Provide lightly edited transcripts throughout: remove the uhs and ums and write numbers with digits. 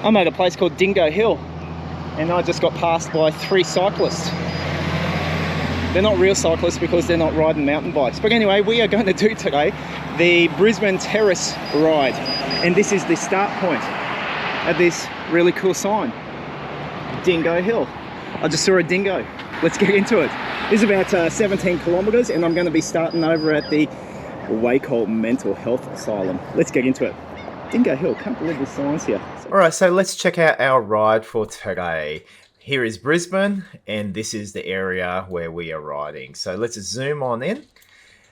I'm at a place called Dingo Hill, and I just got passed by 3 cyclists. They're not real cyclists because they're not riding mountain bikes. But anyway, we are going to do today the Brisbane Terrace ride. And this is the start point of this really cool sign, Dingo Hill. I just saw a dingo. Let's get into it. This is about 17 kilometres, and I'm going to be starting over at the Wacol Mental Health Asylum. Let's get into it. Dingo Hill, can't believe the signs here. Alright, so let's check out our ride for today. Here is Brisbane, and this is the area where we are riding. So let's zoom on in.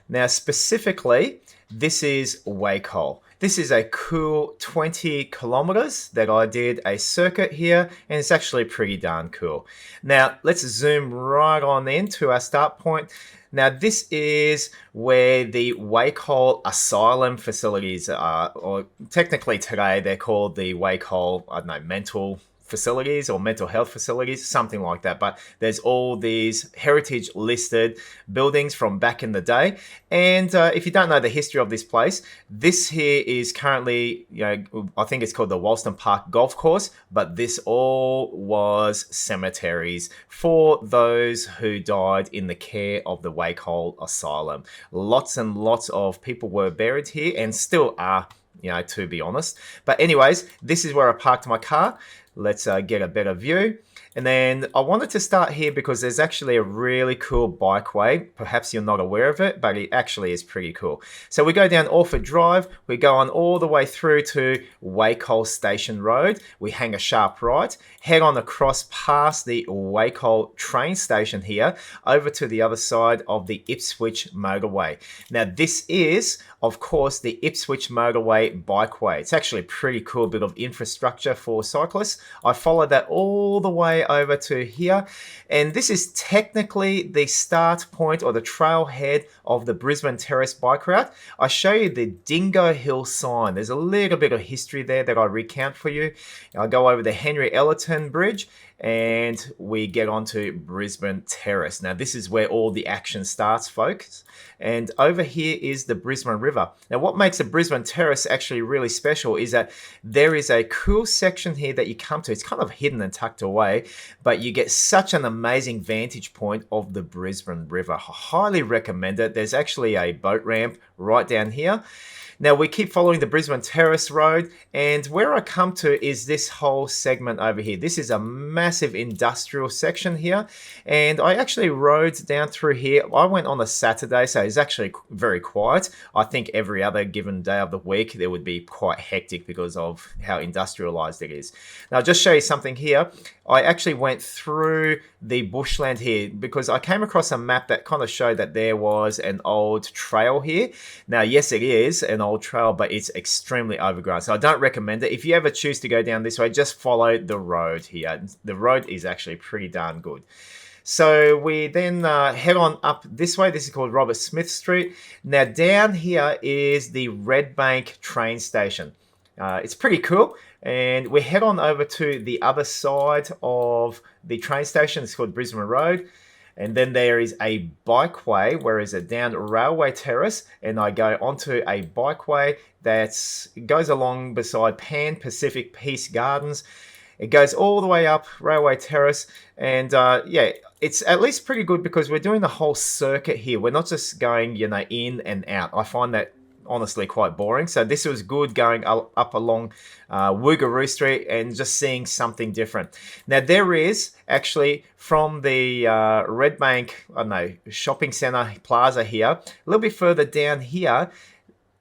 Now specifically, this is Wacol. This is a cool 20 kilometers that I did a circuit here, and it's actually pretty darn cool. Now let's zoom right on in to our start point. Now this is where the Wacol Asylum facilities are, or technically today they're called the Wacol, I don't know, mental facilities or mental health facilities, something like that. But there's all these heritage listed buildings from back in the day. And if you don't know the history of this place, this here is currently, I think it's called the Walston Park Golf Course, but this all was cemeteries for those who died in the care of the Wacol Asylum. Lots and lots of people were buried here and still are, to be honest. But anyways, this is where I parked my car. Let's get a better view. And then I wanted to start here because there's actually a really cool bikeway. Perhaps you're not aware of it, but it actually is pretty cool. So we go down Orford Drive, we go on all the way through to Wacol Station Road, we hang a sharp right, head on across past the Wacol Train Station here, over to the other side of the Ipswich Motorway. Now this is, of course, the Ipswich Motorway Bikeway. It's actually a pretty cool bit of infrastructure for cyclists. I followed that all the way over to here, and this is technically the start point or the trailhead of the Brisbane Terrace Bike Route. I show you the Dingo Hill sign. There's a little bit of history there that I recount for you. I'll go over the Henry Ellton Bridge, and we get onto Brisbane Terrace. Now this is where all the action starts, folks. And over here is the Brisbane River. Now what makes the Brisbane Terrace actually really special is that there is a cool section here that you come to. It's kind of hidden and tucked away, but you get such an amazing vantage point of the Brisbane River. I highly recommend it. There's actually a boat ramp right down here. Now we keep following the Brisbane Terrace Road, and where I come to is this whole segment over here. This is a massive industrial section here, and I actually rode down through here. I went on a Saturday, so it's actually very quiet. I think every other given day of the week there would be quite hectic because of how industrialized it is. Now I'll just show you something here. I actually went through the bushland here because I came across a map that kind of showed that there was an old trail here. Now, yes, it is an old trail, but it's extremely overgrown. So I don't recommend it. If you ever choose to go down this way, just follow the road here. The road is actually pretty darn good. So we then head on up this way. This is called Robert Smith Street. Now down here is the Redbank Train Station. It's pretty cool. And we head on over to the other side of the train station. It's called Brisbane Road. And then there is a bikeway, where is it? Down Railway Terrace. And I go onto a bikeway that goes along beside Pan Pacific Peace Gardens. It goes all the way up Railway Terrace. And yeah, it's at least pretty good because we're doing the whole circuit here. We're not just going, in and out. I find that honestly quite boring. So this was good going up along Wugaroo Street and just seeing something different. Now there is actually from the Redbank, shopping centre plaza here, a little bit further down here,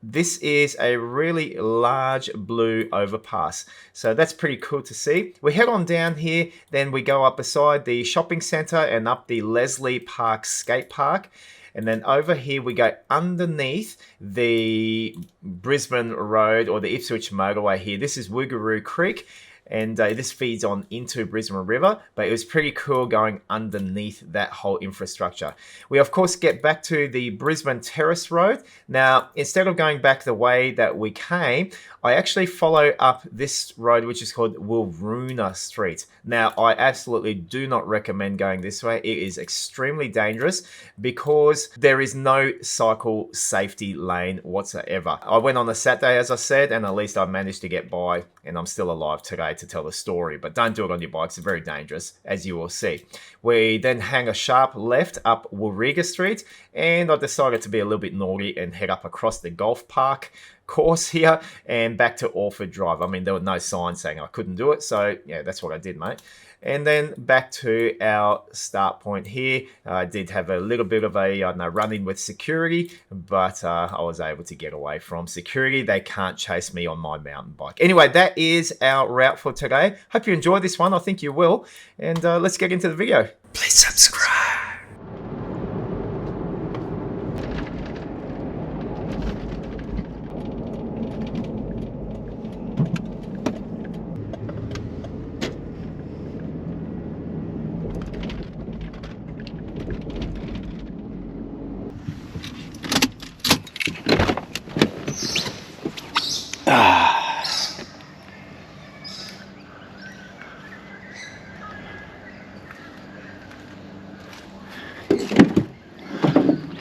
this is a really large blue overpass. So that's pretty cool to see. We head on down here, then we go up beside the shopping centre and up the Leslie Park skate park. And then over here we go underneath the Brisbane Road or the Ipswich Motorway here. This is Wugaroo Creek. And this feeds on into Brisbane River, but it was pretty cool going underneath that whole infrastructure. We, of course, get back to the Brisbane Terrace Road. Now, instead of going back the way that we came, I actually follow up this road, which is called Wugaroo Street. Now, I absolutely do not recommend going this way. It is extremely dangerous because there is no cycle safety lane whatsoever. I went on a Saturday, as I said, and at least I managed to get by, and I'm still alive today to tell the story, but don't do it on your bikes. It's very dangerous, as you will see. We then hang a sharp left up Wugaroo Street, and I decided to be a little bit naughty and head up across the golf park course here and back to Orford Drive. I mean, there were no signs saying I couldn't do it, so yeah, that's what I did, mate. And then back to our start point here. I did have a little bit of a run-in with security, but I was able to get away from security. They can't chase me on my mountain bike. Anyway, that is our route for today. Hope you enjoyed this one. I think you will. And let's get into the video. Please subscribe.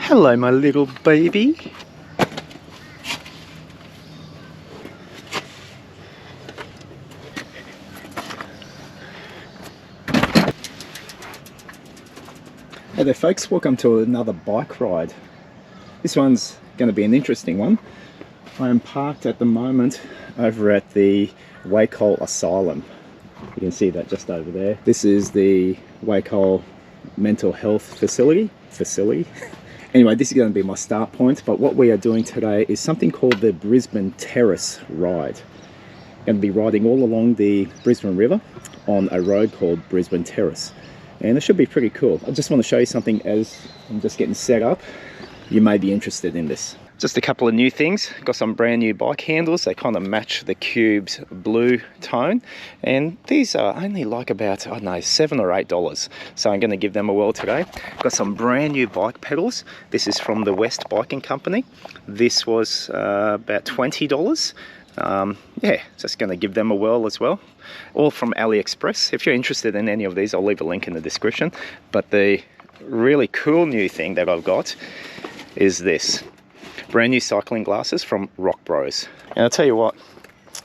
Hello, my little baby. Hey there folks, welcome to another bike ride. This one's going to be an interesting one. I am parked at the moment over at the Wacol Asylum. You can see that just over there. This is the Wacol Mental Health Facility. Anyway, this is going to be my start point, but what we are doing today is something called the Brisbane Terrace ride. I'm going to be riding all along the Brisbane River on a road called Brisbane Terrace. And it should be pretty cool. I just want to show you something as I'm just getting set up. You may be interested in this. Just a couple of new things. Got some brand new bike handles. They kind of match the Cube's blue tone. And these are only like about, I don't know, $7 or $8. So I'm going to give them a whirl today. Got some brand new bike pedals. This is from the West Biking Company. This was about $20. Yeah, just going to give them a whirl as well. All from AliExpress. If you're interested in any of these, I'll leave a link in the description. But the really cool new thing that I've got is this. Brand new cycling glasses from Rock Bros. And I'll tell you what,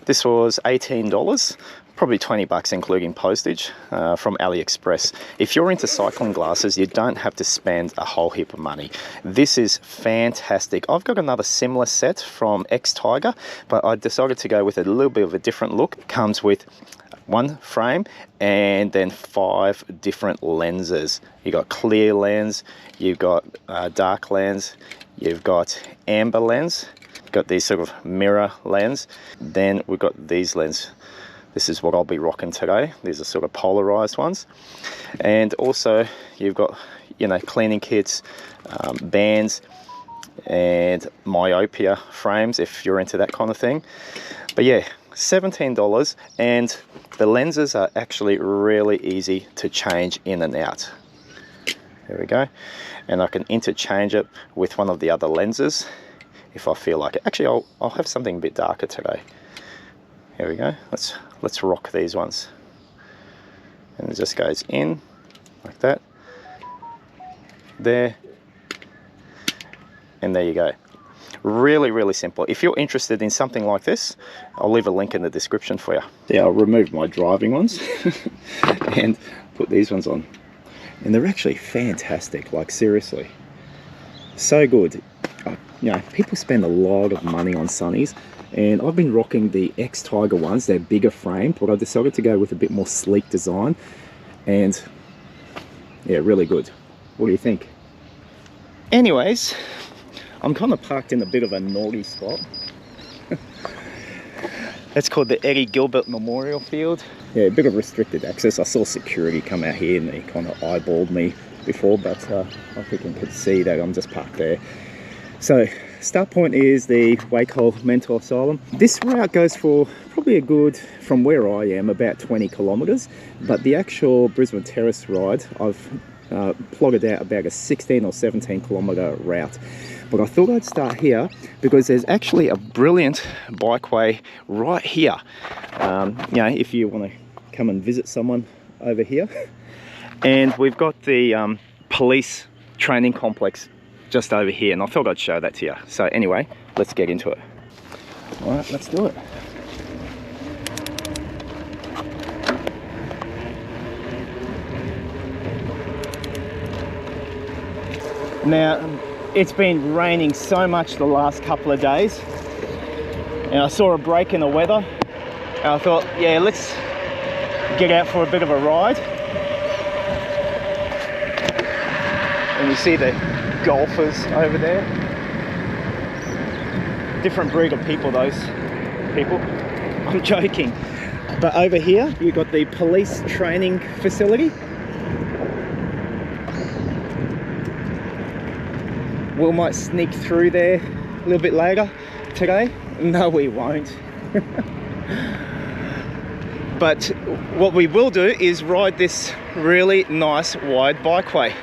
this was $18, probably $20 including postage from AliExpress. If you're into cycling glasses, you don't have to spend a whole heap of money. This is fantastic. I've got another similar set from X-Tiger, but I decided to go with a little bit of a different look. It comes with one frame and then 5 different lenses. You got clear lens, you've got dark lens, you've got amber lens, got these sort of mirror lens, then we've got these lens. This is what I'll be rocking today. These are sort of polarized ones. And also you've got, you know, cleaning kits, bands and myopia frames if you're into that kind of thing. But yeah, $17, and the lenses are actually really easy to change in and out. There we go. And I can interchange it with one of the other lenses if I feel like it. Actually, I'll have something a bit darker today. Here we go. Let's rock these ones. And it just goes in like that. There. And there you go. Really, really simple. If you're interested in something like this, I'll leave a link in the description for you. Yeah, I'll remove my driving ones and put these ones on. And they're actually fantastic, like seriously. So good. You know, people spend a lot of money on sunnies, and I've been rocking the X-Tiger ones. They're bigger framed, but I decided to go with a bit more sleek design. And yeah, really good. What do you think? Anyways, I'm kind of parked in a bit of a naughty spot. It's called the Eddie Gilbert Memorial Field. Yeah, a bit of restricted access. I saw security come out here and they kind of eyeballed me before, but I think you could see that I'm just parked there. So, start point is the Wacol Mental Asylum. This route goes for probably a good, from where I am, about 20 kilometres, but the actual Brisbane Terrace ride, I've plotted out about a 16 or 17 kilometre route. But I thought I'd start here because there's actually a brilliant bikeway right here. You know, if you want to come and visit someone over here. And we've got the police training complex just over here, and I thought I'd show that to you. So anyway, let's get into it. All right, let's do it. Now, it's been raining so much the last couple of days, and I saw a break in the weather, and I thought, yeah, let's get out for a bit of a ride. And you see the golfers over there. Different breed of people, those people. I'm joking. But over here, you've got the police training facility. We might sneak through there a little bit later today. No, we won't. But what we will do is ride this really nice wide bikeway.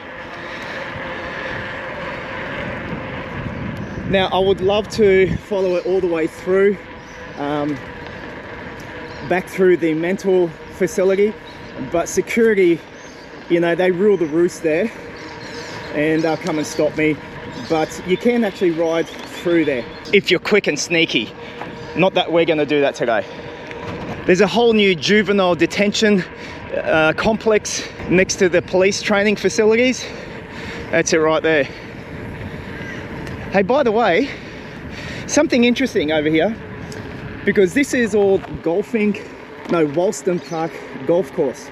Now, I would love to follow it all the way through, back through the mental facility, but security, you know, they rule the roost there, and they'll come and stop me. But you can actually ride through there if you're quick and sneaky. Not that we're going to do that today. There's a whole new juvenile detention complex next to the police training facilities. That's it right there. Hey, by the way, something interesting over here, because this is all Walston Park Golf Course.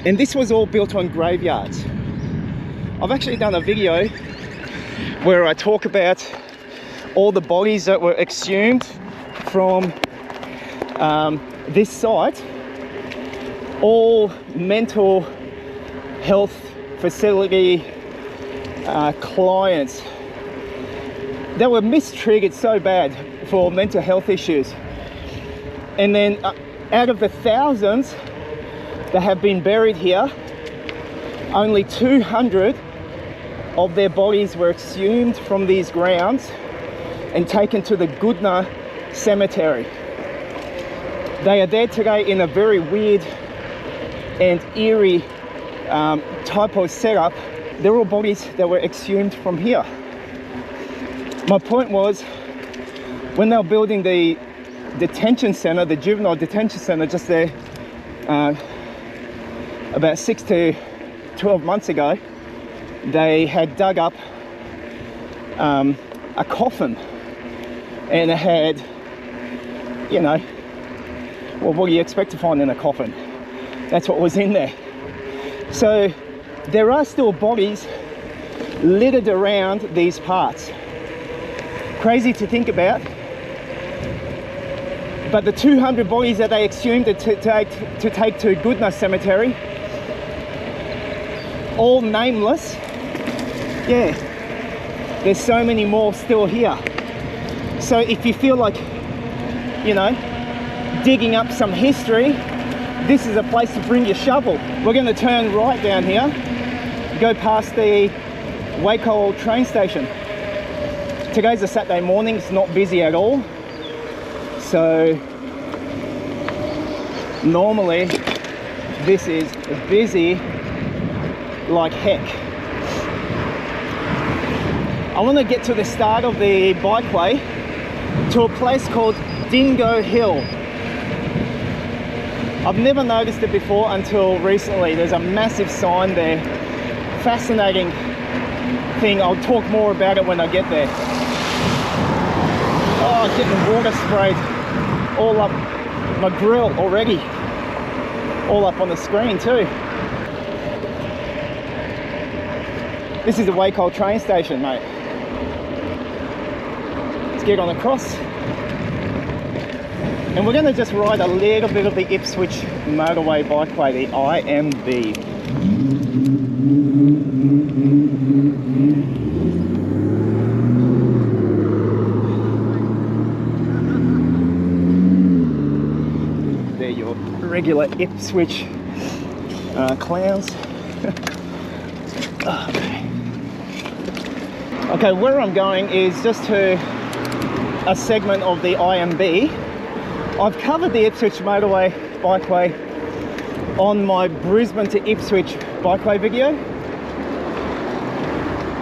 And this was all built on graveyards. I've actually done a video where I talk about all the bodies that were exhumed from this site, all mental health facility clients that were mistriggered so bad for mental health issues. And then out of the thousands that have been buried here, only 200 of their bodies were exhumed from these grounds and taken to the Goodna cemetery. They are there today in a very weird and eerie type of setup. They're all bodies that were exhumed from here. My point was, when they were building the detention center, the juvenile detention center just there about 6 to 12 months ago, they had dug up a coffin, and it had, you know, well, what do you expect to find in a coffin? That's what was in there. So there are still bodies littered around these parts. Crazy to think about. But the 200 bodies that they exhumed to take to Goodna Cemetery, all nameless. Yeah, there's so many more still here. So if you feel like, you know, digging up some history, this is a place to bring your shovel. We're going to turn right down here, go past the Wacol Train Station. Today's a Saturday morning, it's not busy at all. So normally this is busy like heck. I want to get to the start of the bikeway to a place called Dingo Hill. I've never noticed it before until recently. There's a massive sign there. Fascinating thing. I'll talk more about it when I get there. Oh, getting water sprayed all up my grill already. All up on the screen too. This is the Wacol Train Station, mate. Let's get on across. And we're going to just ride a little bit of the Ipswich Motorway Bikeway, the IMB. They're your regular Ipswich clowns. Okay, where I'm going is just to a segment of the IMB. I've covered the Ipswich Motorway Bikeway on my Brisbane to Ipswich Bikeway video,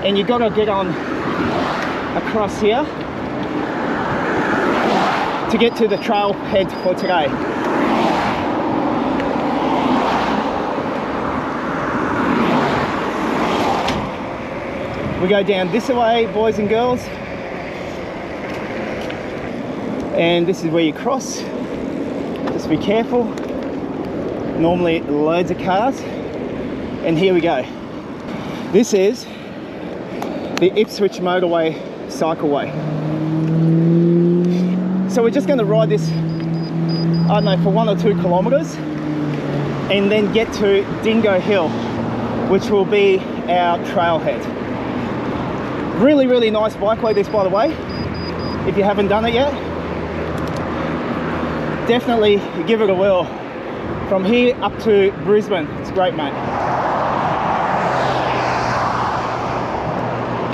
and you got to get on across here to get to the trailhead for today. We go down this way, boys and girls. And this is where you cross. Just be careful. Normally loads of cars. And here we go. This is the Ipswich Motorway Cycleway. So we're just going to ride this, I don't know, for 1 or 2 kilometres and then get to Dingo Hill, which will be our trailhead. Really, really nice bikeway this, by the way, if you haven't done it yet. Definitely give it a whirl. From here up to Brisbane, it's great, mate.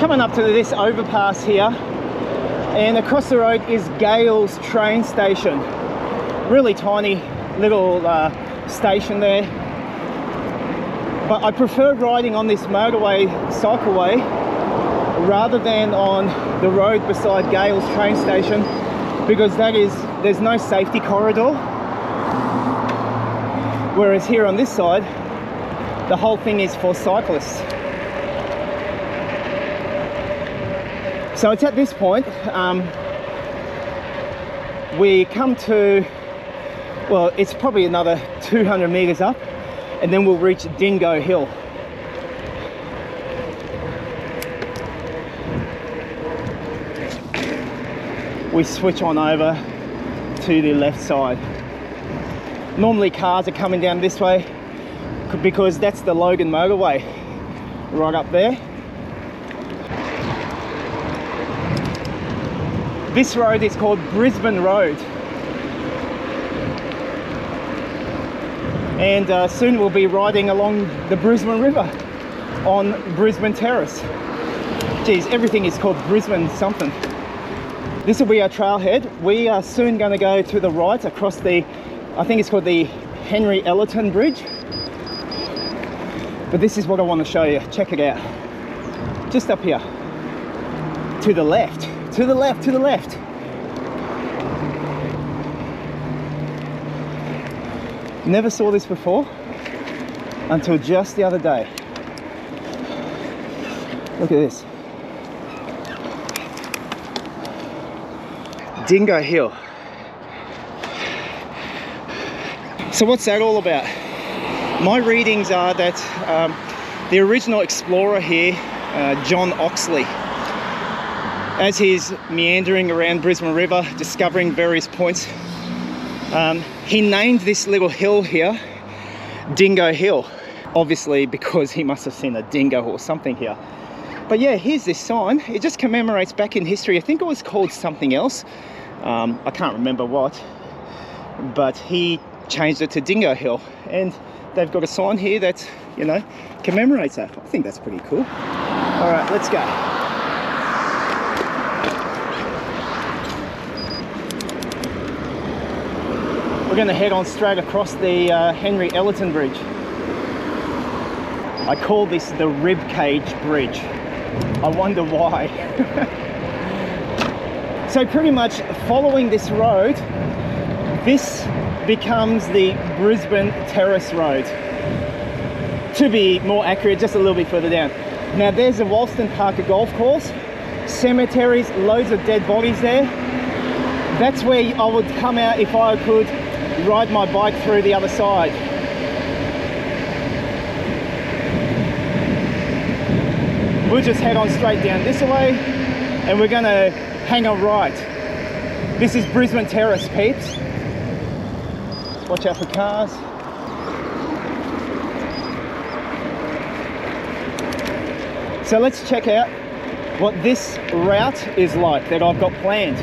Coming up to this overpass here, and across the road is Gailes Train Station. Really tiny little station there. But I prefer riding on this motorway cycleway rather than on the road beside Gailes Train Station, because there's no safety corridor. Whereas here on this side, the whole thing is for cyclists. So it's at this point, we come to, well, it's probably another 200 metres up, and then we'll reach Dingo Hill. We switch on over to the left side. Normally cars are coming down this way because that's the Logan motorway right up there. This road is called Brisbane Road, and soon we'll be riding along the Brisbane River on Brisbane Terrace. Geez, everything is called Brisbane something. This will be our trailhead. We are soon going to go to the right across the, I think it's called the Henry Ellton Bridge. But this is what I want to show you. Check it out. Just up here. To the left. To the left, to the left. Never saw this before until just the other day. Look at this. Dingo Hill. So what's that all about? My readings are that the original explorer here, John Oxley, as he's meandering around Brisbane River, discovering various points, he named this little hill here Dingo Hill, obviously because he must have seen a dingo or something here. But yeah, here's this sign. It just commemorates back in history. I think it was called something else. I can't remember what, but he changed it to Dingo Hill, and they've got a sign here that, you know, commemorates that. I think that's pretty cool. All right, let's go. We're going to head on straight across the Henry Ellton Bridge. I call this the ribcage bridge. I wonder why. So pretty much following this road, this becomes the Brisbane Terrace Road. To be more accurate, just a little bit further down. Now there's the Walston Park Golf Course, cemeteries, loads of dead bodies there. That's where I would come out if I could ride my bike through the other side. We'll just head on straight down this way, and we're gonna hang a right. This is Brisbane Terrace, peeps. Watch out for cars. So let's check out what this route is like that I've got planned.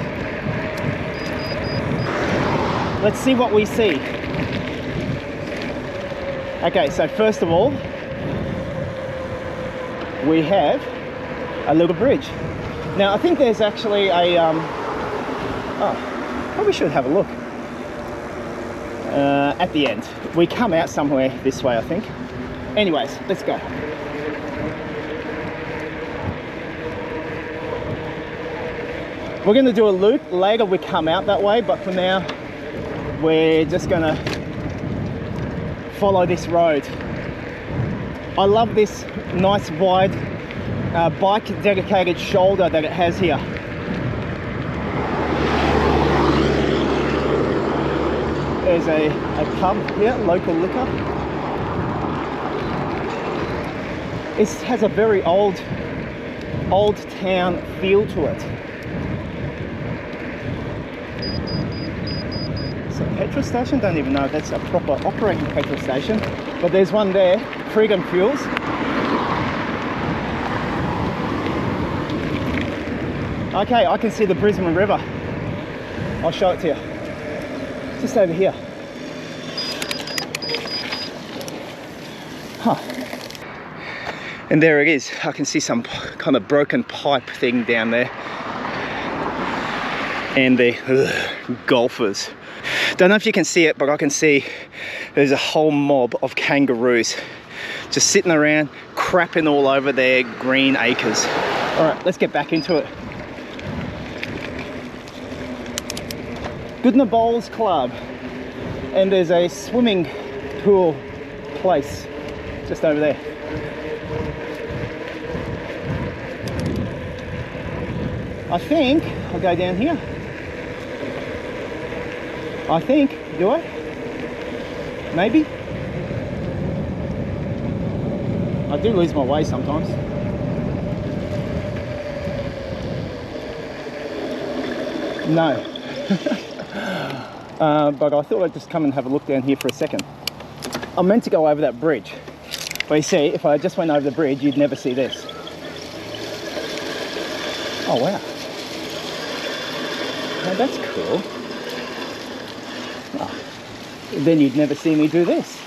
Let's see what we see. Okay, so first of all, we have a little bridge. Now I think there's actually a, probably should have a look. At the end. We come out somewhere this way, I think. Anyways, let's go. We're going to do a loop. Later we come out that way, but for now we're just going to follow this road. I love this nice wide bike dedicated shoulder that it has here. There's a pub here, local liquor. It has a very old town feel to it. It's a petrol station. Don't even know if that's a proper operating petrol station, but there's one there. Freedom Fuels. Okay, I can see the Brisbane River. I'll show it to you. Just over here. Huh. And there it is. I can see some kind of broken pipe thing down there. And the golfers. Don't know if you can see it, but I can see there's a whole mob of kangaroos just sitting around, crapping all over their green acres. All right, let's get back into it. Goodna Bowls Club, and there's a swimming pool place just over there. I think I'll go down here. I think, do I? Maybe? I do lose my way sometimes. No. But I thought I'd just come and have a look down here for a second. I meant to go over that bridge, but you see, if I just went over the bridge, you'd never see this. Oh wow. Now that's cool. Oh, then you'd never see me do this.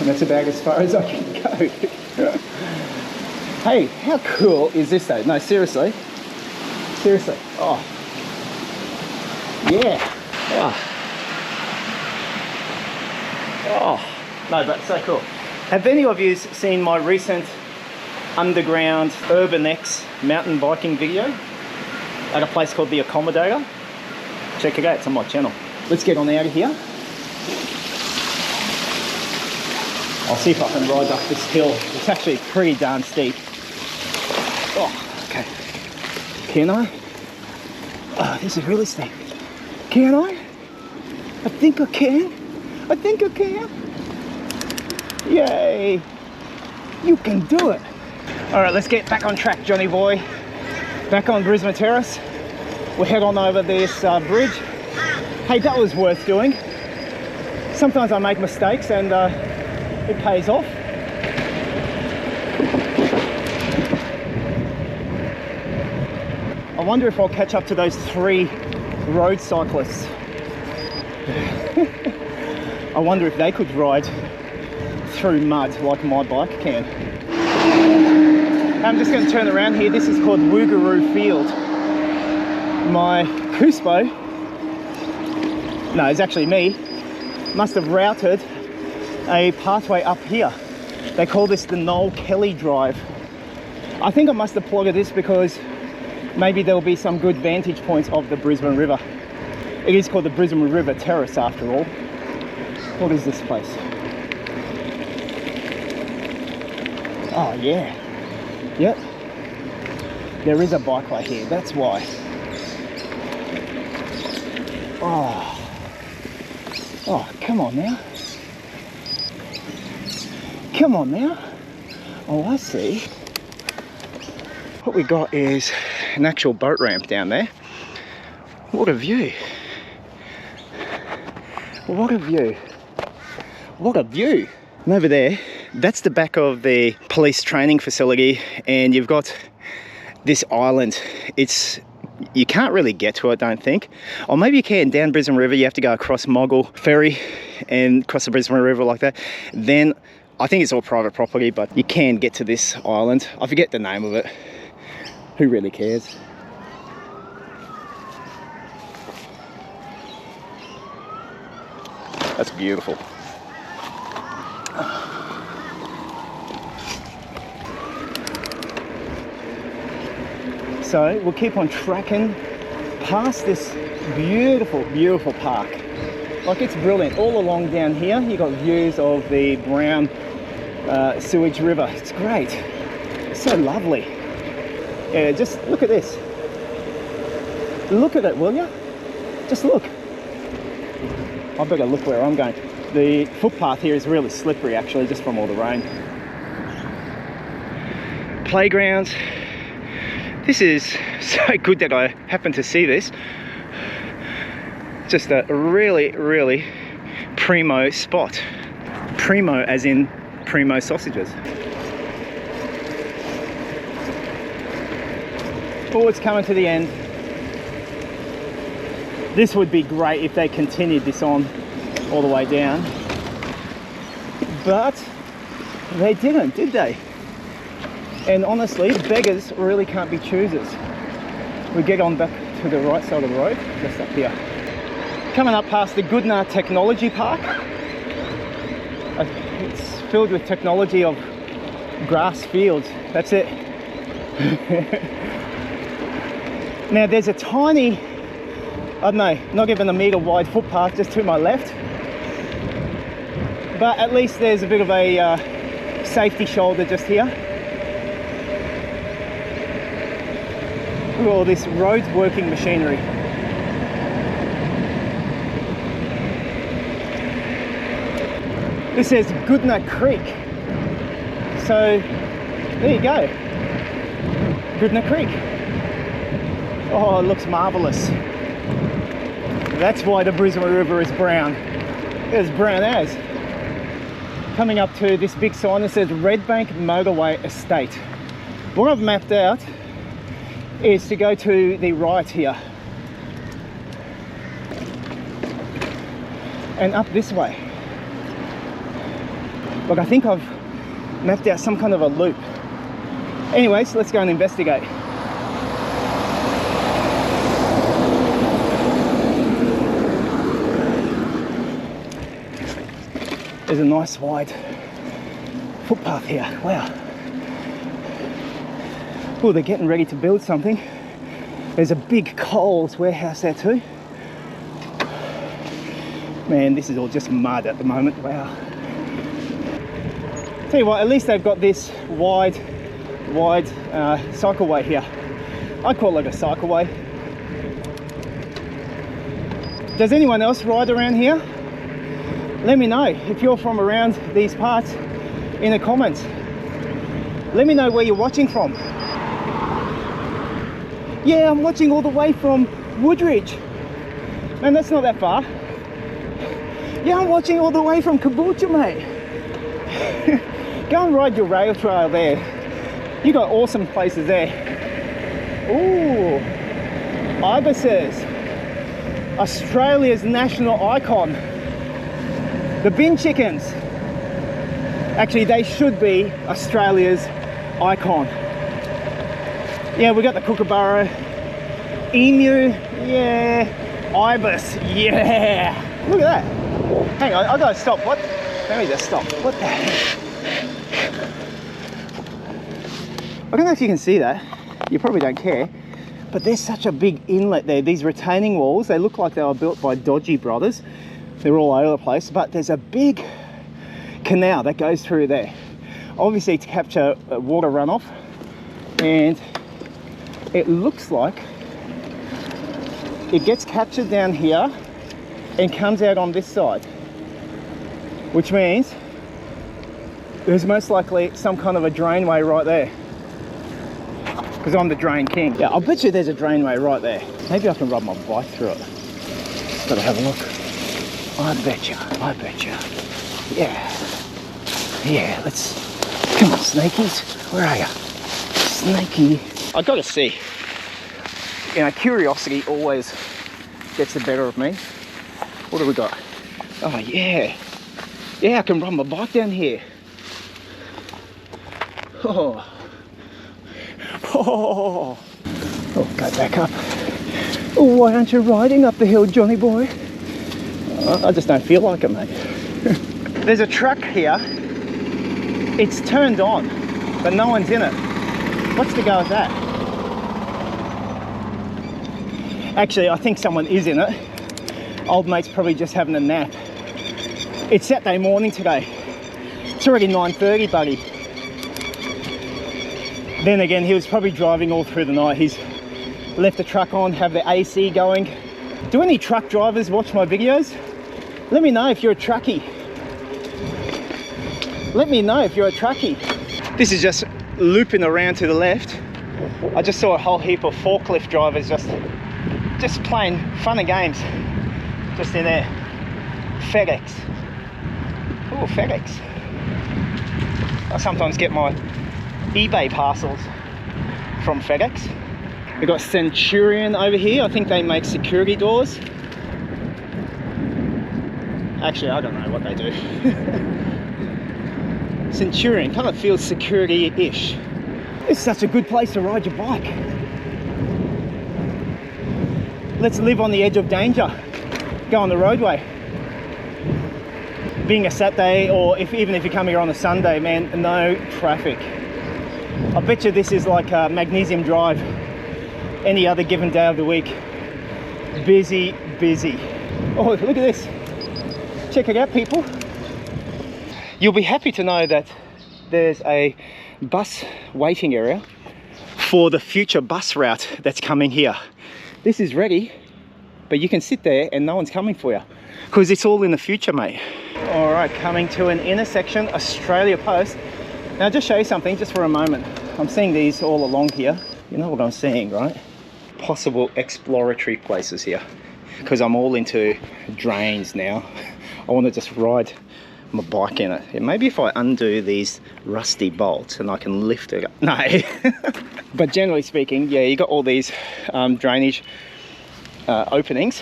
And that's about as far as I can go. Hey, how cool is this though? No, seriously. Seriously. Oh. Yeah. Oh. Oh. No, but so cool. Have any of you seen my recent underground Urban X mountain biking video at a place called the Accommodator? Check it out, it's on my channel. Let's get on out of here. I'll see if I can ride up this hill. It's actually pretty darn steep. Oh, okay. Can I? Oh, this is really steep. Can I? I think I can. I think I can. Yay. You can do it. All right, let's get back on track, Johnny boy. Back on Brisbane Terrace. We'll head on over this bridge. Hey, that was worth doing. Sometimes I make mistakes and it pays off. I wonder if I'll catch up to those 3 road cyclists. I wonder if they could ride through mud like my bike can. I'm just going to turn around here. This is called Wugaroo Field. My Cuspo, no, it's actually me, must have routed a pathway up here. They call this the Noel Kelly Drive. I think I must have plugged this because maybe there'll be some good vantage points of the Brisbane River. It is called the Brisbane River Terrace after all. What is this place? Oh yeah. Yep. There is a bikeway here, that's why. Oh. Oh, come on now. Come on now. Oh, I see. What we got is an actual boat ramp down there. What a view. What a view. What a view. And over there, that's the back of the police training facility, and you've got this island. You can't really get to it, I don't think. Or maybe you can. Down Brisbane River, you have to go across Moggle Ferry and cross the Brisbane River like that. Then I think it's all private property, but you can get to this island. I forget the name of it. Who really cares? That's beautiful. So we'll keep on tracking past this beautiful, beautiful park. Like, it's brilliant. All along down here, you've got views of the brown sewage river. It's great. It's so lovely. Yeah, just look at this. Look at it, will you? Just look. I better look where I'm going. The footpath here is really slippery actually, just from all the rain. Playgrounds. This is so good that I happened to see this. Just a really, really primo spot. Primo as in primo sausages. Oh, it's coming to the end. This would be great if they continued this on all the way down. But they didn't, did they? And honestly, beggars really can't be choosers. We get on back to the right side of the road, just up here. Coming up past the Goodna Technology Park. It's filled with technology of grass fields. That's it. Now there's a tiny, I don't know, not even a metre wide footpath just to my left. But at least there's a bit of a safety shoulder just here. Look at all this road working machinery. This says Goodna Creek. So there you go. Goodna Creek. Oh, it looks marvellous. That's why the Brisbane River is brown. It's brown as. Coming up to this big sign that says Redbank Motorway Estate. What I've mapped out is to go to the right here. And up this way. Look, I think I've mapped out some kind of a loop. Anyways, let's go and investigate. There's a nice wide footpath here. Wow. Oh, they're getting ready to build something. There's a big Coles warehouse there too. Man, this is all just mud at the moment. Wow. Tell you what, at least they've got this wide cycleway here. I call it a cycleway. Does anyone else ride around here? Let me know if you're from around these parts in the comments. Let me know where you're watching from. Yeah, I'm watching all the way from Woodridge. Man, that's not that far. Yeah, I'm watching all the way from Caboolture, mate. Go and ride your rail trail there. You got awesome places there. Ooh, ibises. Australia's national icon. The bin chickens. Actually, they should be Australia's icon. Yeah, we got the kookaburra, emu, yeah, ibis, yeah. Look at that. Hang on, I gotta stop. What? Let me just stop. What the heck? I don't know if you can see that. You probably don't care. But there's such a big inlet there. These retaining walls, they look like they were built by dodgy brothers. They're all over the place, but there's a big canal that goes through there. Obviously to capture water runoff. And it looks like it gets captured down here and comes out on this side. Which means there's most likely some kind of a drainway right there. Because I'm the drain king. Yeah, I'll bet you there's a drainway right there. Maybe I can ride my bike through it. Just gotta have a look. I bet you. Yeah. Yeah, let's... Come on, snakies. Where are you? Snakey. I gotta see. You know, curiosity always gets the better of me. What do we got? Oh, yeah. Yeah, I can ride my bike down here. Oh. Oh, go back up. Oh, why aren't you riding up the hill, Johnny boy? I just don't feel like it, mate. There's a truck here. It's turned on, but no one's in it. What's the go with that? Actually, I think someone is in it. Old mate's probably just having a nap. It's Saturday morning today. It's already 9:30, buddy. Then again, he was probably driving all through the night. He's left the truck on, have the AC going. Do any truck drivers watch my videos? Let me know if you're a truckie. Let me know if you're a truckie. This is just looping around to the left. I just saw a whole heap of forklift drivers just playing fun and games just in there. FedEx. Oh, FedEx. I sometimes get my eBay parcels from FedEx. We've got Centurion over here. I think they make security doors. Actually, I don't know what they do. Centurion kind of feels security-ish. It's such a good place to ride your bike. Let's live on the edge of danger. Go on the roadway. Being a Saturday, or even if you come here on a Sunday, man, no traffic. I bet you this is like a Magnesium Drive any other given day of the week. Busy, busy. Oh, look at this. Check it out, people. You'll be happy to know that there's a bus waiting area for the future bus route that's coming here. This is ready, but you can sit there and no one's coming for you because it's all in the future, mate. All right, coming to an intersection, Australia Post. Now, just show you something just for a moment. I'm seeing these all along here. You know what I'm seeing, right? Possible exploratory places here, because I'm all into drains now. I want to just ride my bike in it. And maybe if I undo these rusty bolts and I can lift it up. No. But generally speaking, yeah, you got all these drainage openings,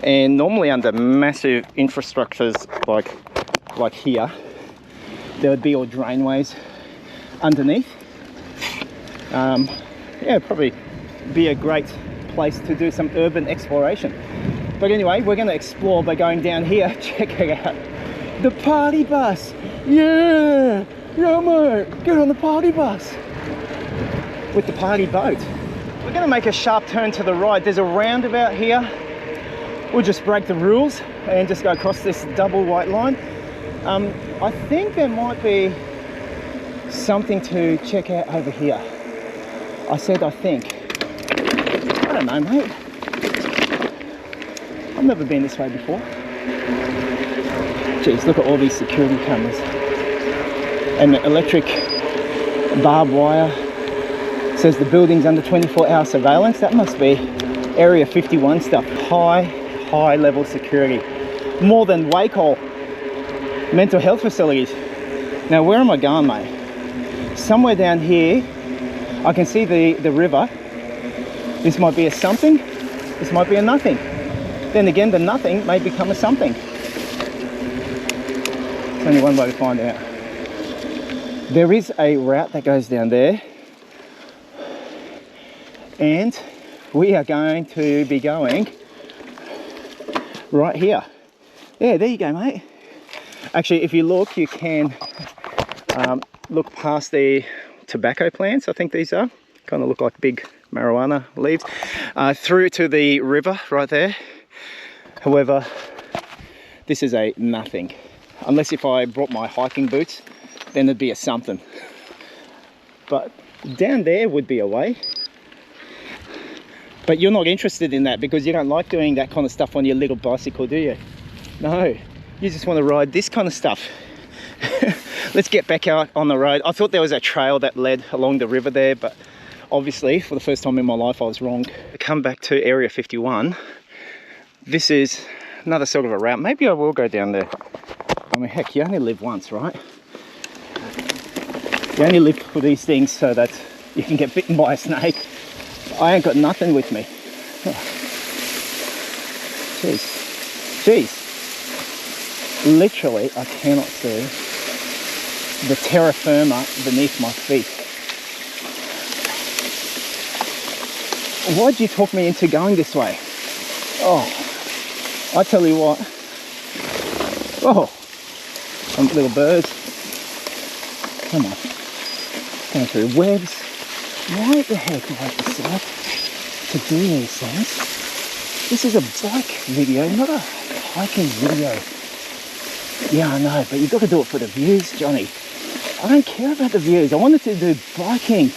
and normally under massive infrastructures like here, there would be all drainways underneath. Yeah, probably be a great place to do some urban exploration. But anyway, we're going to explore by going down here. Check it out. The party bus. Yeah, yeah, mate. Get on the party bus. With the party boat. We're going to make a sharp turn to the right. There's a roundabout here. We'll just break the rules and just go across this double white line. I think there might be something to check out over here. I said I think. I don't know, mate. I've never been this way before. Jeez, look at all these security cameras. And the electric barbed wire. It says the building's under 24-hour surveillance. That must be Area 51 stuff. High level security. More than Wacol Mental Health Facilities. Now, where am I going, mate? Somewhere down here, I can see the river. This might be a something. This might be a nothing. Then again, the nothing may become a something. There's only one way to find out. There is a route that goes down there, and we are going to be going right here. Yeah, there you go, mate. Actually, if you look, you can look past the tobacco plants. I think these are kind of look like big marijuana leaves, through to the river right there. However, this is a nothing. Unless if I brought my hiking boots, then it'd be a something. But down there would be a way. But you're not interested in that because you don't like doing that kind of stuff on your little bicycle, do you? No, you just want to ride this kind of stuff. Let's get back out on the road. I thought there was a trail that led along the river there, but obviously for the first time in my life I was wrong. To come back to Area 51, this is another sort of a route. Maybe I will go down there. I mean, heck, you only live once, right? You only live for these things so that you can get bitten by a snake. I ain't got nothing with me. Jeez. Jeez. Literally, I cannot see the terra firma beneath my feet. Why'd you talk me into going this way? Oh, I tell you what. Oh, some little birds. Come on. Going through webs. Why the heck do I decide to do these things? This is a bike video, not a hiking video. Yeah, I know, but you've got to do it for the views, Johnny. I don't care about the views. I wanted to do biking.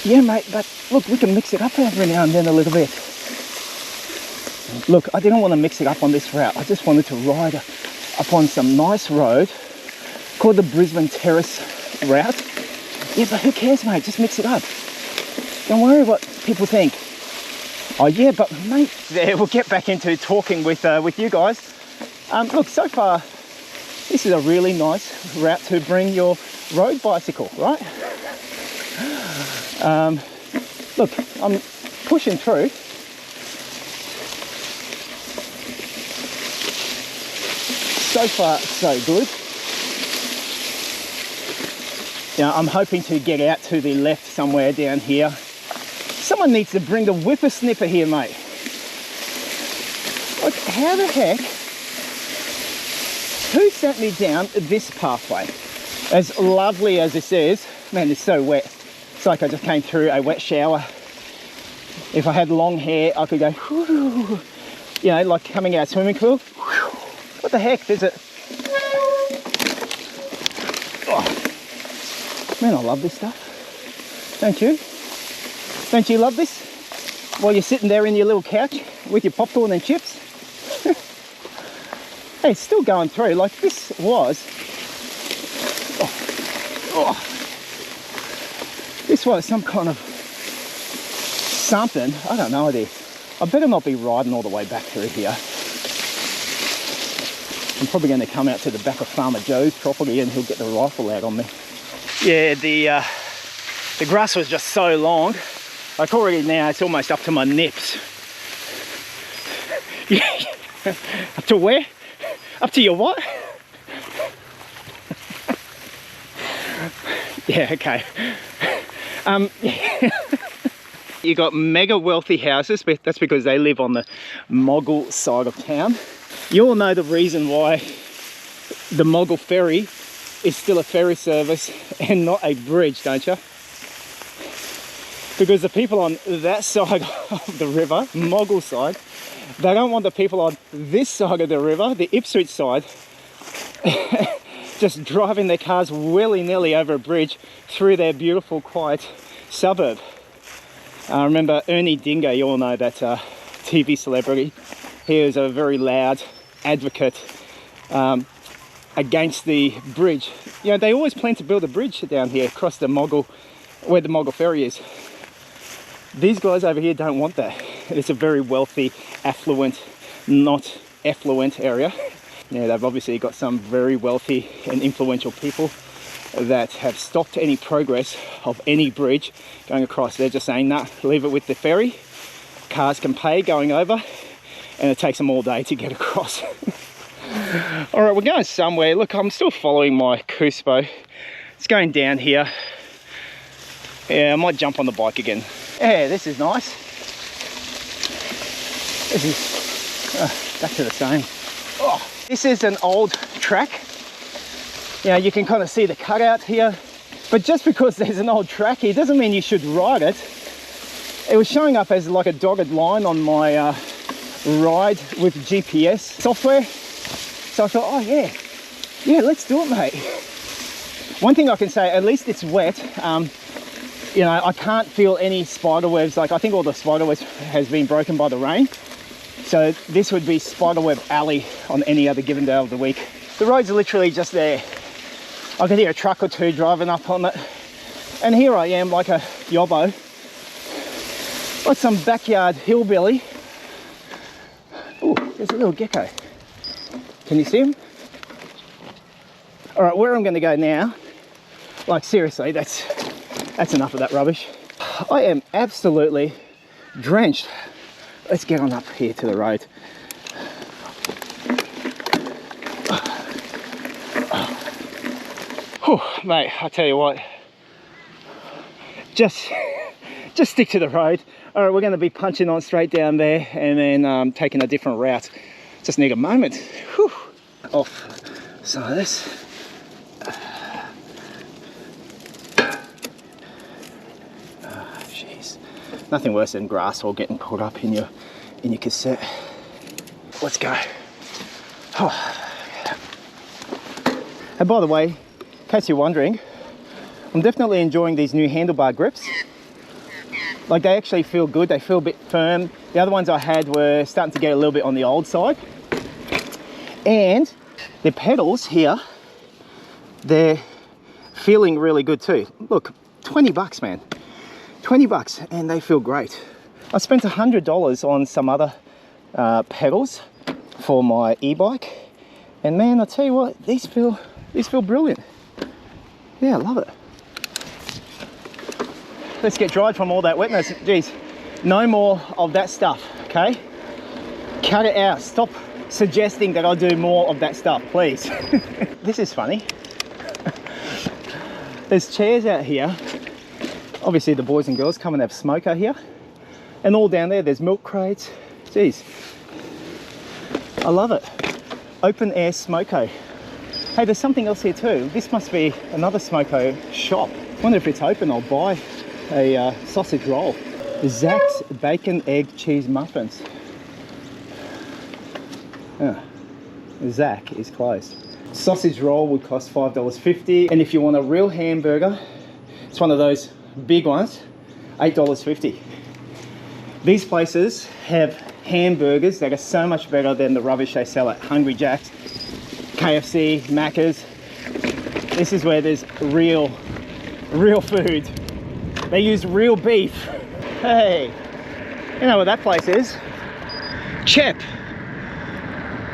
Yeah, mate, but look, we can mix it up every now and then a little bit. Look, I didn't want to mix it up on this route. I just wanted to ride up on some nice road called the Brisbane Terrace route. Yeah, but who cares, mate? Just mix it up. Don't worry what people think. Oh yeah, but mate, there, we'll get back into talking with you guys. Look, so far, this is a really nice route to bring your road bicycle, right? Look, I'm pushing through. So far, so good. Now, I'm hoping to get out to the left somewhere down here. Someone needs to bring the whippersnipper here, mate. Like, how the heck? Who sent me down this pathway? As lovely as this is, man, it's so wet. It's like I just came through a wet shower. If I had long hair, I could go, whoo, you know, like coming out of a swimming pool. What the heck? There's a... Oh. Man, I love this stuff. Don't you? Don't you love this? While you're sitting there in your little couch with your popcorn and chips. Hey, it's still going through. Like this was... This was some kind of something. I don't know idea. I better not be riding all the way back through here. I'm probably going to come out to the back of Farmer Joe's property and he'll get the rifle out on me. Yeah, the grass was just so long. Like already now it's almost up to my nips. Up to where? Up to your what? Yeah, okay. You got mega wealthy houses, but that's because they live on the Mogul side of town. You all know the reason why the Mogul ferry is still a ferry service and not a bridge, don't you? Because the people on that side of the river, Mogul side, they don't want the people on this side of the river, the Ipswich side, just driving their cars willy-nilly over a bridge through their beautiful, quiet suburb. Remember Ernie Dingo, you all know that TV celebrity. He was a very loud advocate against the bridge. You know, they always plan to build a bridge down here across the Mogul, where the Mogul ferry is. These guys over here don't want that. It's a very wealthy, affluent, not effluent area. Yeah, they've obviously got some very wealthy and influential people that have stopped any progress of any bridge going across. They're just saying, nah, leave it with the ferry. Cars can pay going over, and it takes them all day to get across. All right, we're going somewhere. Look, I'm still following my Cuspo. It's going down here. Yeah, I might jump on the bike again. Yeah, this is nice. This is back to the same. Oh, this is an old track. You know, you can kind of see the cutout here, but just because there's an old track here doesn't mean you should ride it. It was showing up as like a dotted line on my ride with GPS software. So I thought, oh yeah, let's do it, mate. One thing I can say, at least it's wet. You know, I can't feel any spider webs. Like, I think all the spider webs has been broken by the rain. So this would be spiderweb alley on any other given day of the week. The roads are literally just there. I can hear a truck or two driving up on it. And here I am like a yobbo. Like some backyard hillbilly. Oh, there's a little gecko. Can you see him? All right, where I'm gonna go now, like seriously, that's enough of that rubbish. I am absolutely drenched. Let's get on up here to the road. Whew, mate, I tell you what, just stick to the road. All right, we're going to be punching on straight down there and then taking a different route. Just need a moment. Whew. Off some of this. Jeez, nothing worse than grass all getting caught up in your cassette. Let's go. Oh. And by the way, in case you're wondering, I'm definitely enjoying these new handlebar grips. Like, they actually feel good, they feel a bit firm. The other ones I had were starting to get a little bit on the old side. And the pedals here, they're feeling really good too. Look, 20 bucks, man. 20 bucks, and they feel great. I spent $100 on some other pedals for my e-bike. And man, I tell you what, these feel brilliant. Yeah, I love it. Let's get dried from all that wetness. Geez, no more of that stuff, okay? Cut it out. Stop suggesting that I do more of that stuff, please. This is funny. There's chairs out here. Obviously the boys and girls come and have smoker here. And all down there, there's milk crates. Geez, I love it. Open air smoko. Hey, there's something else here too. This must be another smoko shop. Wonder if it's open. I'll buy a sausage roll. Zach's bacon, egg, cheese muffins. Zach is closed. Sausage roll would cost $5.50, and if you want a real hamburger, it's one of those big ones, $8.50. These places have hamburgers that are so much better than the rubbish they sell at Hungry Jack's, KFC, Macca's. This is where there's real food. They use real beef. Hey, you know what that place is? Chep.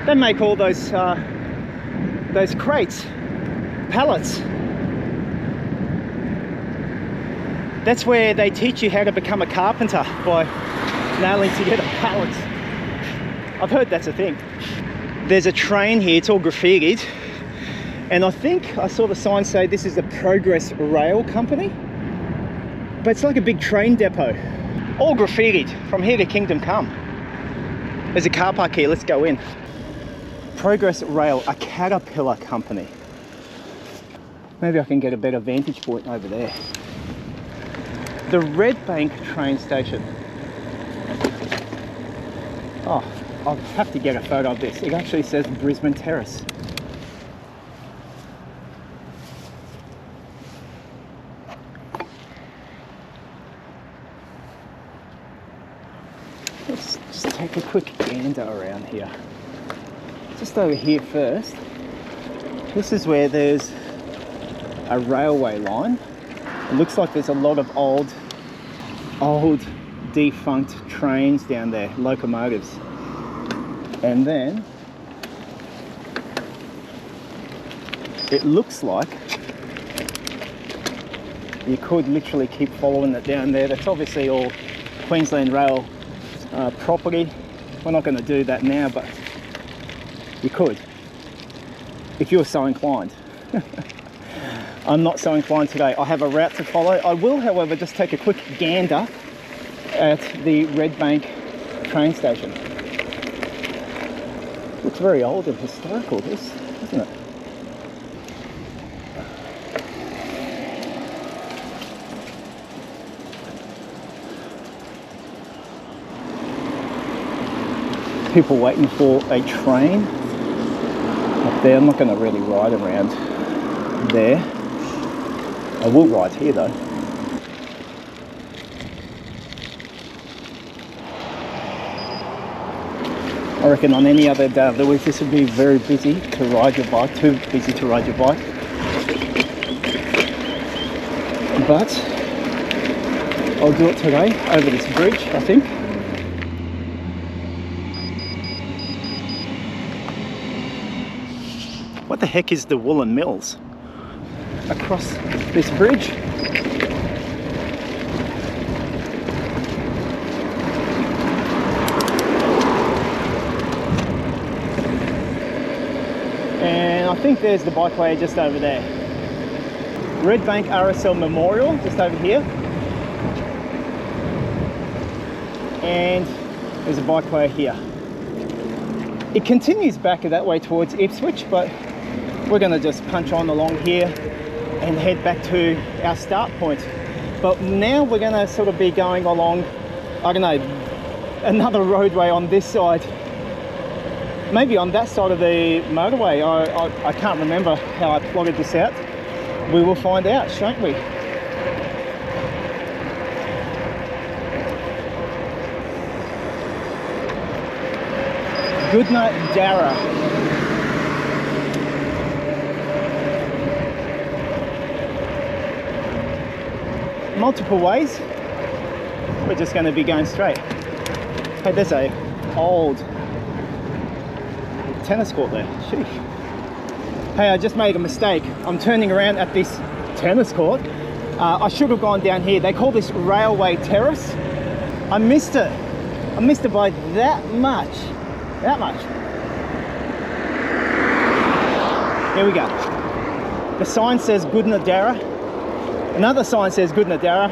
They make all those crates, pallets. That's where they teach you how to become a carpenter, by nailing together pallets. I've heard that's a thing. There's a train here, it's all graffitied, and I think I saw the sign say this is the Progress Rail Company, but it's like a big train depot, all graffitied from here to Kingdom Come. There's a car park here, let's go in. Progress Rail, a Caterpillar company. Maybe I can get a better vantage point over there. The Redbank Train Station. Oh, I'll have to get a photo of this. It actually says Brisbane Terrace. Let's just take a quick gander around here. Just over here first. This is where there's a railway line. It looks like there's a lot of old defunct trains down there, locomotives. And then it looks like you could literally keep following it down there. That's obviously all Queensland Rail property. We're not going to do that now, but you could if you're so inclined. I'm not so inclined today. I have a route to follow. I will, however, just take a quick gander at the Redbank train station. Looks very old and historical, this, doesn't it? People waiting for a train up there. I'm not going to really ride around there. I will ride here though. I reckon on any other day of the week this would be very busy to ride your bike, too busy to ride your bike. But I'll do it today over this bridge, I think. What the heck is the Woolen Mills? Across this bridge. And I think there's the bikeway just over there. Redbank RSL Memorial just over here. And there's a bikeway here. It continues back that way towards Ipswich, but we're going to just punch on along here and head back to our start point. But now we're going to sort of be going along, I don't know, another roadway on this side. Maybe on that side of the motorway. I can't remember how I plotted this out. We will find out, shan't we? Goodna Darra. Multiple ways. We're just going to be going straight. Hey, there's a old tennis court there. Sheesh. Hey, I just made a mistake. I'm turning around at this tennis court. I should have gone down here. They call this Railway Terrace. I missed it. I missed it by that much. That much. Here we go. The sign says Goodna Darra. Another sign says Goodna Darra.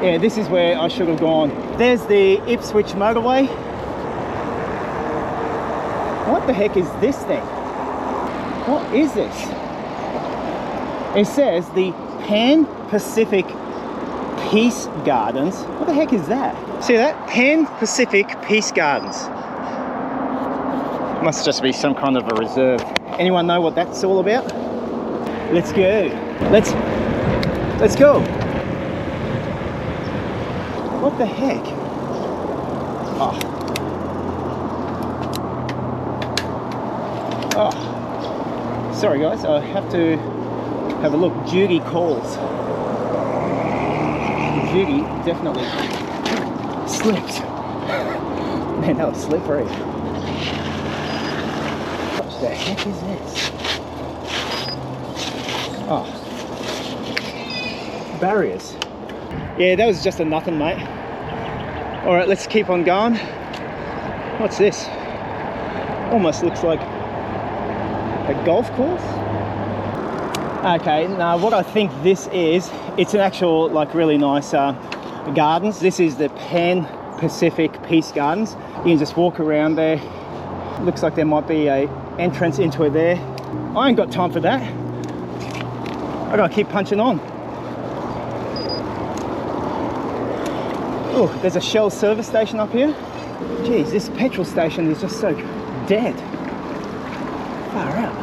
Yeah, this is where I should have gone. There's the Ipswich motorway. What the heck is this thing? What is this? It says the Pan Pacific Peace Gardens. What the heck is that? See that? Pan Pacific Peace Gardens. Must just be some kind of a reserve. Anyone know what that's all about? Let's go. Let's go. What the heck? Oh. Oh. Sorry guys, I have to have a look. Duty calls. Duty definitely slipped. Man, that was slippery. What the heck is this? Oh. Barriers. Yeah, that was just a nothing, mate. Alright, let's keep on going. What's this? Almost looks like a golf course. Okay, now what I think this is, it's an actual like really nice gardens. This is the Pan Pacific Peace Gardens. You can just walk around there. Looks like there might be a entrance into it there. I ain't got time for that. I gotta keep punching on. Oh, there's a Shell service station up here. Geez, this petrol station is just so dead. Far out.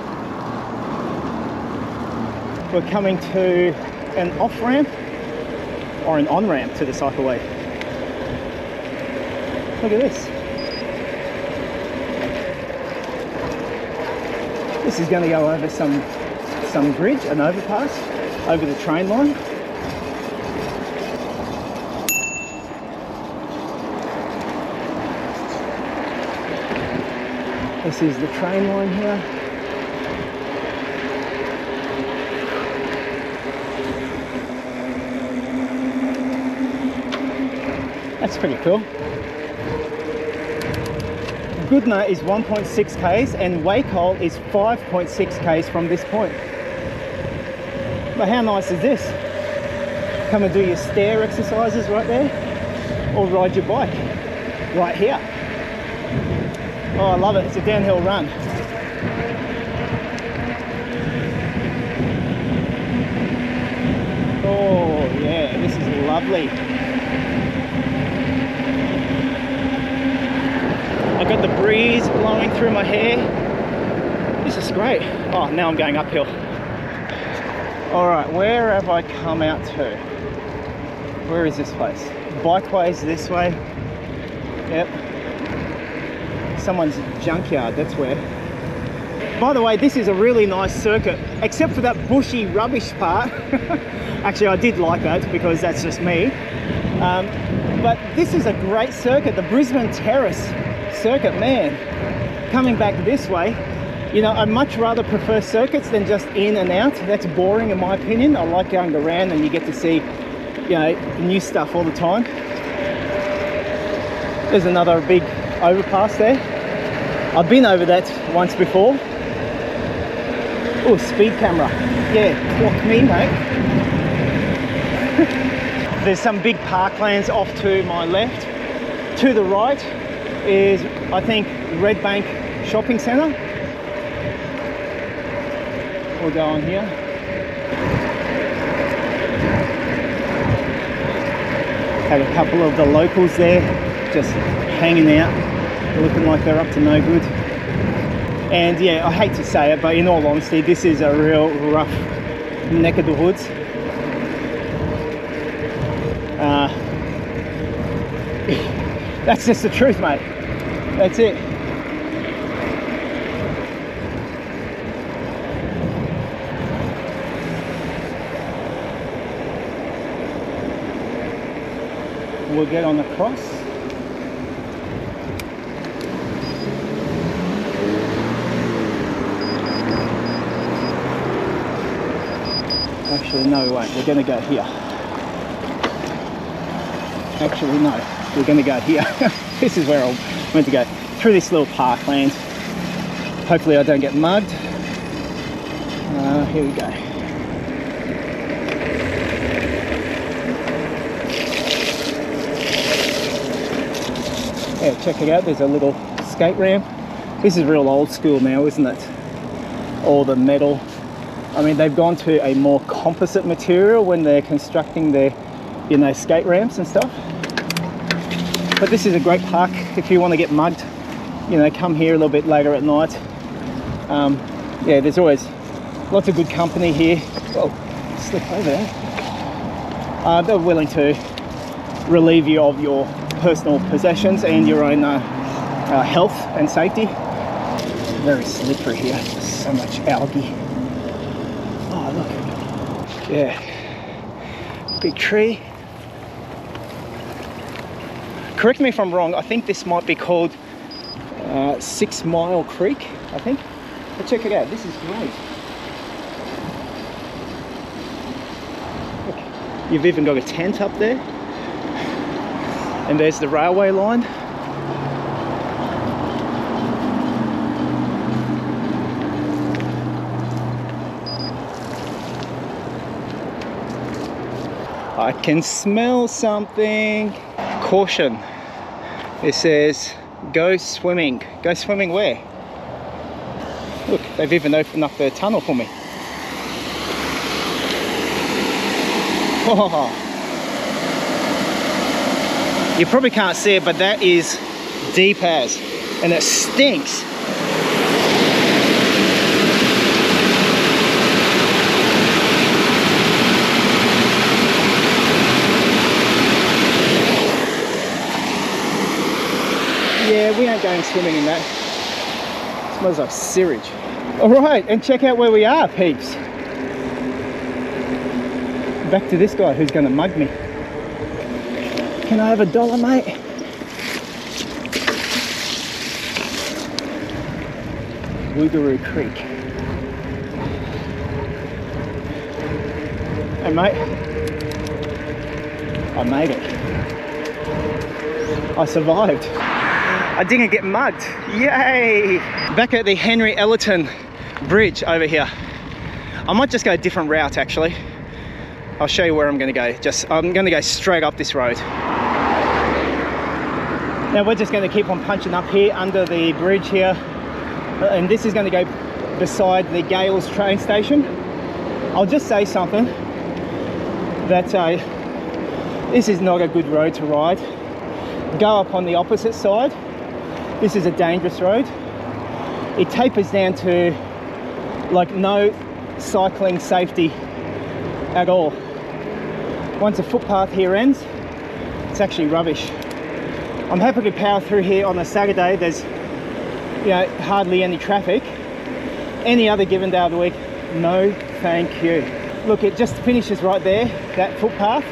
We're coming to an off-ramp or an on-ramp to the Cycleway. Look at this. This is going to go over some bridge, an overpass, over the train line. This is the train line here. That's pretty cool. Goodna is 1.6 k's and Wacol is 5.6 k's from this point. But how nice is this? Come and do your stair exercises right there, or ride your bike right here. Oh, I love it. It's a downhill run. Oh yeah, this is lovely. I got the breeze blowing through my hair. This is great. Oh, now I'm going uphill. All right, where have I come out to? Where is this place? Bikeway's this way. Yep. Someone's junkyard, that's where. By the way, this is a really nice circuit, except for that bushy rubbish part. Actually, I did like that because that's just me. But this is a great circuit, the Brisbane Terrace circuit, man. Coming back this way, you know, I much rather prefer circuits than just in and out. That's boring in my opinion. I like going around and you get to see, you know, new stuff all the time. There's another big overpass there. I've been over that once before. Oh, speed camera. Yeah, clock me, mate. There's some big parklands off to my left. To the right is, I think, Redbank Shopping Centre. We'll go on here. Have a couple of the locals there, just hanging out. looking like they're up to no good. And yeah, I hate to say it, but in all honesty, this is a real rough neck of the woods. That's just the truth, mate. That's it. We'll get on the cross. Actually, no, we won't. We're going to go here. Actually, no. We're going to go here. This is where I'm meant to go. Through this little parkland. Hopefully I don't get mugged. Here we go. Yeah, check it out. There's a little skate ramp. This is real old school now, isn't it? All the metal. I mean, they've gone to a more composite material when they're constructing their, you know, skate ramps and stuff. But this is a great park if you want to get mugged. You know, come here a little bit later at night. Yeah, there's always lots of good company here. Oh, slip over there. They're willing to relieve you of your personal possessions and your own health and safety. Very slippery here. So much algae. Oh, look. Yeah. Big tree. Correct me if I'm wrong, I think this might be called 6 Mile Creek, I think. But check it out, this is great. Look, you've even got a tent up there. And there's the railway line. I can smell something. Caution. It says go swimming. Go swimming where? Look, they've even opened up the tunnel for me. Oh. You probably can't see it, but that is deep as, and it stinks. Yeah, we ain't going swimming in that. It smells like sewage. All right, and check out where we are, peeps. Back to this guy who's going to mug me. Can I have $1, mate? Wugaroo Creek. Hey, mate. I made it. I survived. I didn't get mugged. Yay! Back at the Henry Ellton Bridge over here. I might just go a different route, actually. I'll show you where I'm going to go. I'm going to go straight up this road. Now we're just going to keep on punching up here under the bridge here, and this is going to go beside the Gailes Train Station. I'll just say something, that this is not a good road to ride. Go up on the opposite side. This is a dangerous road. It tapers down to like no cycling safety at all. Once a footpath here ends, it's actually rubbish. I'm happy to power through here on a Saturday. There's, you know, hardly any traffic. Any other given day of the week, no thank you. Look, it just finishes right there, that footpath.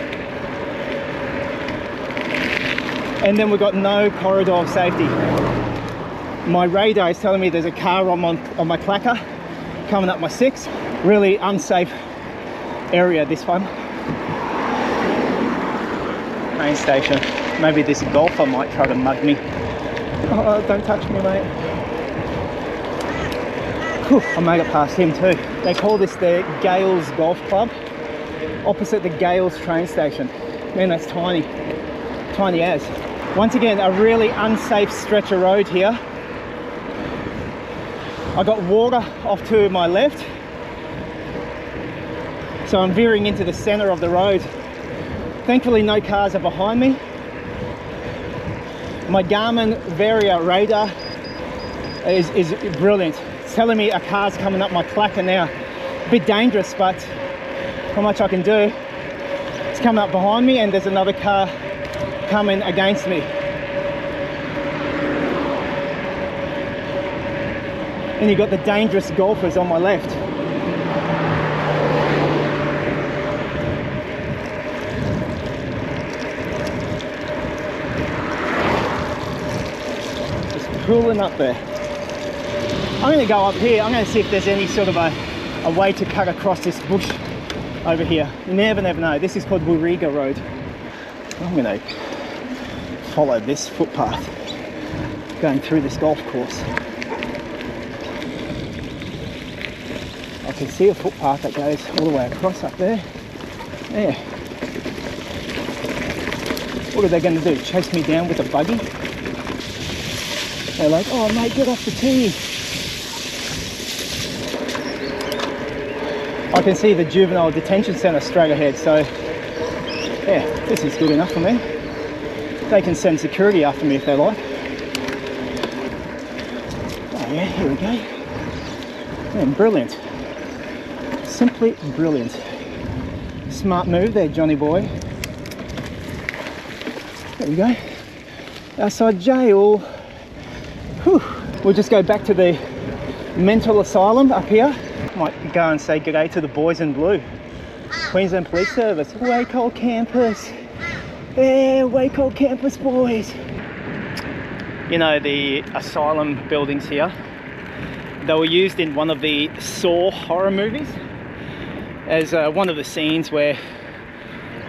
And then we've got no corridor of safety. My radar is telling me there's a car on my clacker coming up my 6. Really unsafe area, this one. Train station. Maybe this golfer might try to mug me. Oh, don't touch me, mate. Whew, I made it past him too. They call this the Gailes Golf Club, opposite the Gailes Train Station. Man, that's tiny. Tiny as. Once again, a really unsafe stretch of road here. I got water off to my left, so I'm veering into the center of the road. Thankfully no cars are behind me. My Garmin Varia radar is brilliant. It's telling me a car's coming up my clacker now. A bit dangerous, but not much I can do. It's coming up behind me and there's another car coming against me. And you've got the dangerous golfers on my left. Just pulling up there. I'm going to go up here. I'm going to see if there's any sort of a way to cut across this bush over here. You never know. This is called Wugaroo Road. I'm going to follow this footpath going through this golf course. I can see a footpath that goes all the way across up there. Yeah. What are they going to do? Chase me down with a buggy? They're like, oh mate, get off the tee. I can see the juvenile detention centre straight ahead, so yeah, this is good enough for me. They can send security after me if they like. Oh yeah, here we go. Man, brilliant. Simply brilliant. Smart move there, Johnny boy. There we go. Outside jail. Whew. We'll just go back to the mental asylum up here. Might go and say g'day to the boys in blue. Queensland Police Service, Wacol campus. Yeah, Wacol campus boys. You know, the asylum buildings here, they were used in one of the Saw horror movies as one of the scenes where,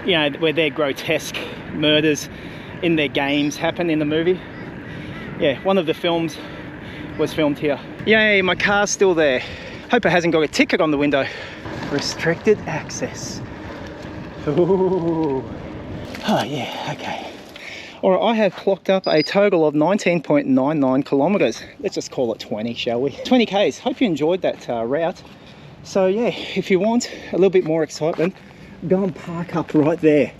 you know, where their grotesque murders in their games happen in the movie. Yeah, one of the films was filmed here. Yay, my car's still there. Hope it hasn't got a ticket on the window. Restricted access. Ooh. Oh yeah, okay. Alright, I have clocked up a total of 19.99 kilometres. Let's just call it 20, shall we? 20 Ks. Hope you enjoyed that route. So yeah, if you want a little bit more excitement, go and park up right there.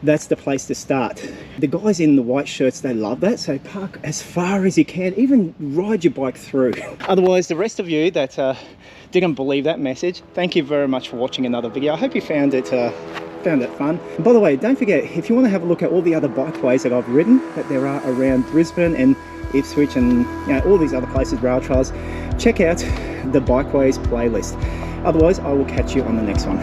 That's the place to start. The guys in the white shirts, they love that, so park as far as you can, even ride your bike through. Otherwise, the rest of you that didn't believe that message, thank you very much for watching another video. I hope you found it fun. And by the way, don't forget, if you want to have a look at all the other bikeways that I've ridden, that there are around Brisbane and Ipswich and, you know, all these other places, rail trails, check out the Bikeways playlist. Otherwise, I will catch you on the next one.